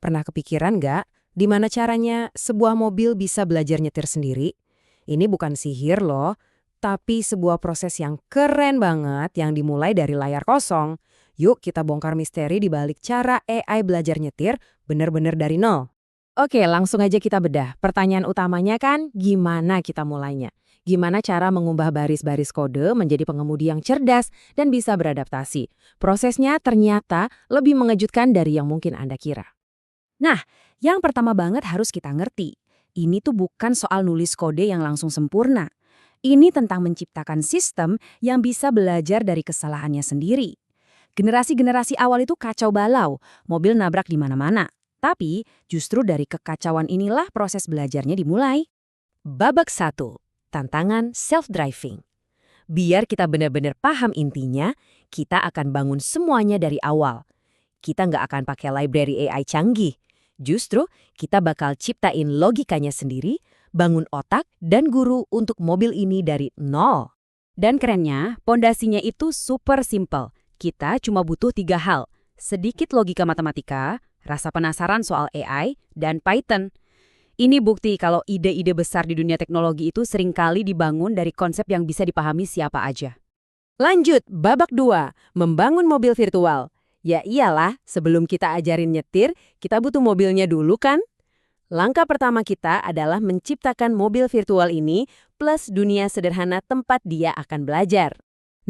Pernah kepikiran nggak, di mana caranya sebuah mobil bisa belajar nyetir sendiri? Ini bukan sihir loh, tapi sebuah proses yang keren banget yang dimulai dari layar kosong. Yuk kita bongkar misteri di balik cara AI belajar nyetir bener-bener dari nol. Oke, langsung aja kita bedah. Pertanyaan utamanya kan, gimana kita mulainya? Gimana cara mengubah baris-baris kode menjadi pengemudi yang cerdas dan bisa beradaptasi? Prosesnya ternyata lebih mengejutkan dari yang mungkin Anda kira. Nah, yang pertama banget harus kita ngerti. Ini tuh bukan soal nulis kode yang langsung sempurna. Ini tentang menciptakan sistem yang bisa belajar dari kesalahannya sendiri. Generasi-generasi awal itu kacau balau, mobil nabrak di mana-mana. Tapi justru dari kekacauan inilah proses belajarnya dimulai. Babak 1. Tantangan self-driving. Biar kita benar-benar paham intinya, kita akan bangun semuanya dari awal. Kita nggak akan pakai library AI canggih. Justru, kita bakal ciptain logikanya sendiri, bangun otak dan guru untuk mobil ini dari nol. Dan kerennya, pondasinya itu super simple. Kita cuma butuh 3 hal. Sedikit logika matematika, rasa penasaran soal AI, dan Python. Ini bukti kalau ide-ide besar di dunia teknologi itu seringkali dibangun dari konsep yang bisa dipahami siapa aja. Lanjut, babak 2. Membangun mobil virtual. Ya iyalah, sebelum kita ajarin nyetir, kita butuh mobilnya dulu kan? Langkah pertama kita adalah menciptakan mobil virtual ini plus dunia sederhana tempat dia akan belajar.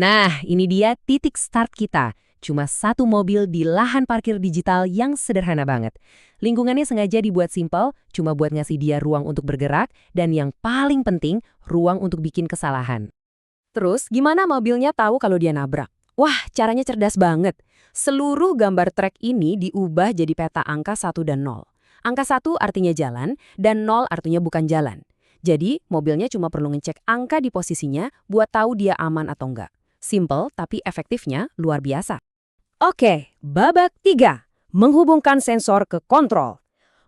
Nah, ini dia titik start kita. Cuma satu mobil di lahan parkir digital yang sederhana banget. Lingkungannya sengaja dibuat simpel, cuma buat ngasih dia ruang untuk bergerak, dan yang paling penting, ruang untuk bikin kesalahan. Terus, gimana mobilnya tahu kalau dia nabrak? Wah, caranya cerdas banget. Seluruh gambar trek ini diubah jadi peta angka 1 dan 0. Angka 1 artinya jalan, dan 0 artinya bukan jalan. Jadi, mobilnya cuma perlu ngecek angka di posisinya buat tahu dia aman atau enggak. Simple, tapi efektifnya luar biasa. Oke, babak 3. Menghubungkan sensor ke kontrol.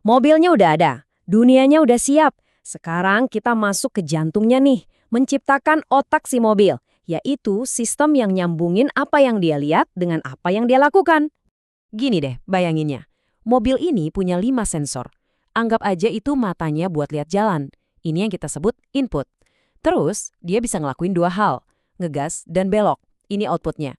Mobilnya udah ada, dunianya udah siap. Sekarang kita masuk ke jantungnya nih, menciptakan otak si mobil, yaitu sistem yang nyambungin apa yang dia lihat dengan apa yang dia lakukan. Gini deh, bayanginnya. Mobil ini punya 5 sensor. Anggap aja itu matanya buat lihat jalan. Ini yang kita sebut input. Terus, dia bisa ngelakuin 2 hal, ngegas dan belok. Ini outputnya.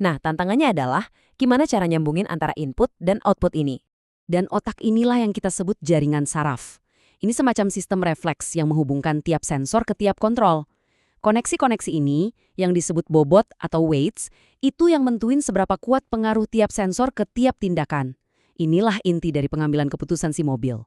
Nah, tantangannya adalah gimana cara nyambungin antara input dan output ini. Dan otak inilah yang kita sebut jaringan saraf. Ini semacam sistem refleks yang menghubungkan tiap sensor ke tiap kontrol. Koneksi-koneksi ini, yang disebut bobot atau weights, itu yang menentuin seberapa kuat pengaruh tiap sensor ke tiap tindakan. Inilah inti dari pengambilan keputusan si mobil.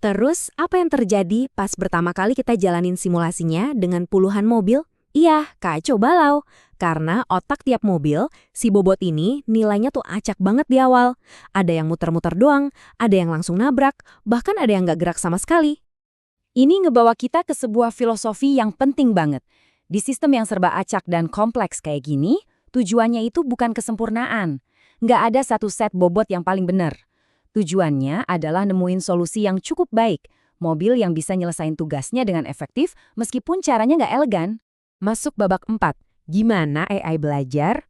Terus, apa yang terjadi pas pertama kali kita jalanin simulasinya dengan puluhan mobil? Iya, kacau balau. Karena otak tiap mobil, si bobot ini nilainya tuh acak banget di awal. Ada yang muter-muter doang, ada yang langsung nabrak, bahkan ada yang nggak gerak sama sekali. Ini ngebawa kita ke sebuah filosofi yang penting banget. Di sistem yang serba acak dan kompleks kayak gini, tujuannya itu bukan kesempurnaan. Nggak ada satu set bobot yang paling benar. Tujuannya adalah nemuin solusi yang cukup baik, mobil yang bisa nyelesain tugasnya dengan efektif meskipun caranya nggak elegan. Masuk babak 4. Gimana AI belajar?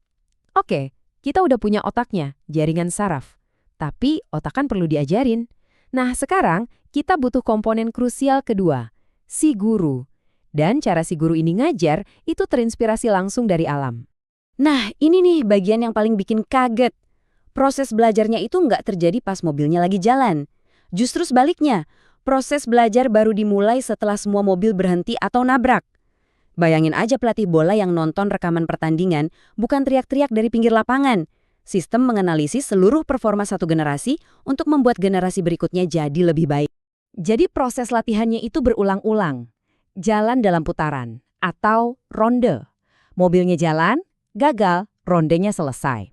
Oke, kita udah punya otaknya, jaringan saraf. Tapi otak kan perlu diajarin. Nah, sekarang kita butuh komponen krusial kedua, si guru. Dan cara si guru ini ngajar itu terinspirasi langsung dari alam. Nah, ini nih bagian yang paling bikin kaget. Proses belajarnya itu nggak terjadi pas mobilnya lagi jalan. Justru sebaliknya, proses belajar baru dimulai setelah semua mobil berhenti atau nabrak. Bayangin aja pelatih bola yang nonton rekaman pertandingan, bukan teriak-teriak dari pinggir lapangan. Sistem menganalisis seluruh performa satu generasi untuk membuat generasi berikutnya jadi lebih baik. Jadi proses latihannya itu berulang-ulang. Jalan dalam putaran, atau ronde. Mobilnya jalan, gagal, rondenya selesai.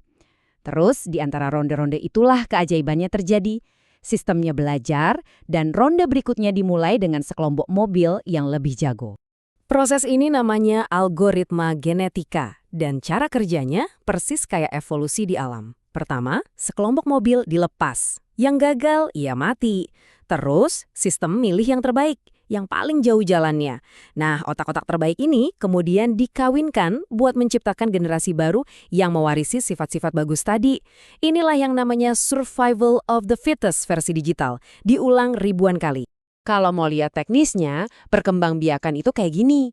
Terus di antara ronde-ronde itulah keajaibannya terjadi. Sistemnya belajar, dan ronde berikutnya dimulai dengan sekelompok mobil yang lebih jago. Proses ini namanya algoritma genetika, dan cara kerjanya persis kayak evolusi di alam. Pertama, sekelompok mobil dilepas. Yang gagal, ia mati. Terus, sistem milih yang terbaik. yang paling jauh jalannya. Nah, otak-otak terbaik ini kemudian dikawinkan buat menciptakan generasi baru yang mewarisi sifat-sifat bagus tadi. Inilah yang namanya survival of the fittest versi digital, diulang ribuan kali. Kalau mau lihat teknisnya, perkembangbiakan itu kayak gini.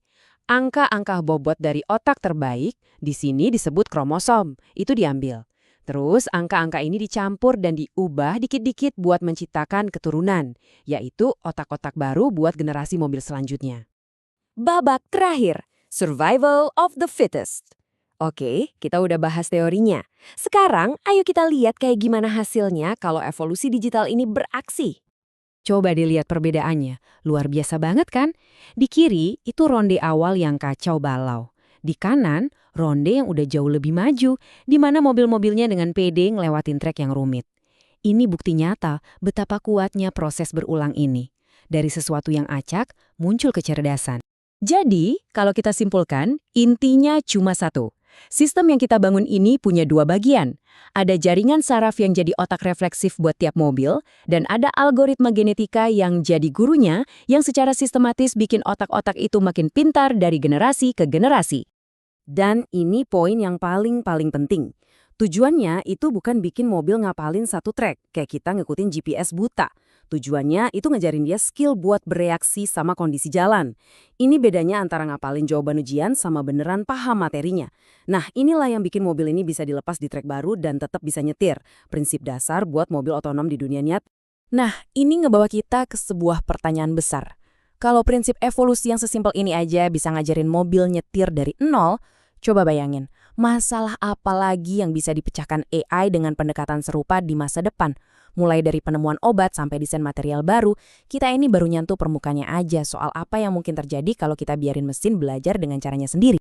Angka-angka bobot dari otak terbaik di sini disebut kromosom, itu diambil. Terus angka-angka ini dicampur dan diubah dikit-dikit buat menciptakan keturunan, yaitu otak-otak baru buat generasi mobil selanjutnya. Babak terakhir, survival of the fittest. Oke, kita udah bahas teorinya. Sekarang, ayo kita lihat kayak gimana hasilnya kalau evolusi digital ini beraksi. Coba dilihat perbedaannya, luar biasa banget kan? Di kiri, itu ronde awal yang kacau balau. Di kanan, ronde yang udah jauh lebih maju, di mana mobil-mobilnya dengan pede ngelewatin trek yang rumit. Ini bukti nyata betapa kuatnya proses berulang ini. Dari sesuatu yang acak, muncul kecerdasan. Jadi, kalau kita simpulkan, intinya cuma satu. Sistem yang kita bangun ini punya dua bagian. Ada jaringan saraf yang jadi otak refleksif buat tiap mobil, dan ada algoritma genetika yang jadi gurunya yang secara sistematis bikin otak-otak itu makin pintar dari generasi ke generasi. Dan ini poin yang paling penting. Tujuannya itu bukan bikin mobil ngapalin satu trek, kayak kita ngikutin GPS buta. Tujuannya itu ngajarin dia skill buat bereaksi sama kondisi jalan. Ini bedanya antara ngapalin jawaban ujian sama beneran paham materinya. Nah, inilah yang bikin mobil ini bisa dilepas di trek baru dan tetap bisa nyetir. Prinsip dasar buat mobil otonom di dunia nyata. Nah, ini ngebawa kita ke sebuah pertanyaan besar. Kalau prinsip evolusi yang sesimpel ini aja bisa ngajarin mobil nyetir dari nol, coba bayangin, masalah apa lagi yang bisa dipecahkan AI dengan pendekatan serupa di masa depan? Mulai dari penemuan obat sampai desain material baru, kita ini baru nyentuh permukaannya aja soal apa yang mungkin terjadi kalau kita biarin mesin belajar dengan caranya sendiri.